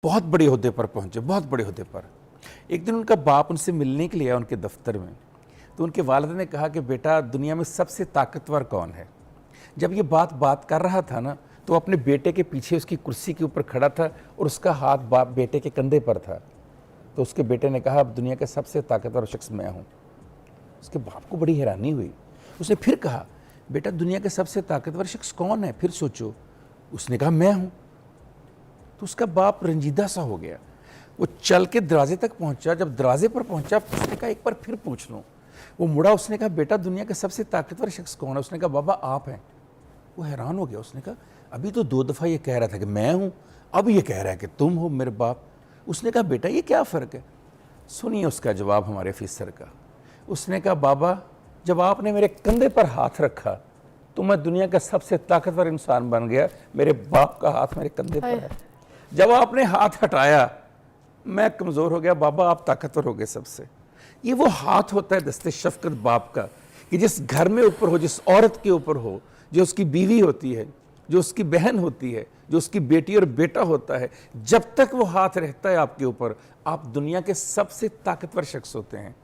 बहुत बड़े ओहदे पर पहुंचे, बहुत बड़े ओहदे पर। एक दिन उनका बाप उनसे मिलने के लिए आया उनके दफ्तर में। तो उनके वालिद ने कहा कि बेटा, दुनिया में सबसे ताकतवर कौन है? जब ये बात कर रहा था ना, तो अपने बेटे के पीछे उसकी कुर्सी के ऊपर खड़ा था और उसका हाथ बाप बेटे के कंधे पर था। तो उसके बेटे ने कहा, अब दुनिया का सबसे ताकतवर शख्स मैं हूँ। उसके बाप को बड़ी हैरानी हुई। उसने फिर कहा, बेटा, दुनिया का सबसे ताकतवर शख्स कौन है? फिर सोचो। उसने कहा, मैं हूँ। तो उसका बाप रंजीदा सा हो गया। वो चल के दरवाजे तक पहुंचा। जब दरवाजे पर पहुंचा, उसने कहा, एक बार फिर पूछ लूँ। वो मुड़ा, उसने कहा, बेटा, दुनिया का सबसे ताकतवर शख्स कौन है? उसने कहा, बाबा, आप हैं। वो हैरान हो गया। उसने कहा, अभी तो 2 दफ़ा ये कह रहा था कि मैं हूँ, अब ये कह रहा है कि तुम हो मेरे बाप। उसने कहा, बेटा, ये क्या फ़र्क है? सुनिए उसका जवाब हमारे ऑफिसर का। उसने कहा, बाबा, जब आपने मेरे कंधे पर हाथ रखा तो मैं दुनिया का सबसे ताकतवर इंसान बन गया। मेरे बाप का हाथ मेरे कंधे पर है। जब आपने हाथ हटाया, मैं कमज़ोर हो गया। बाबा, आप ताकतवर हो गए सबसे। ये वो हाथ होता है दस्ते शफकत बाप का, कि जिस घर में ऊपर हो, जिस औरत के ऊपर हो, जो उसकी बीवी होती है, जो उसकी बहन होती है, जो उसकी बेटी और बेटा होता है, जब तक वो हाथ रहता है आपके ऊपर, आप दुनिया के सबसे ताकतवर शख्स होते हैं।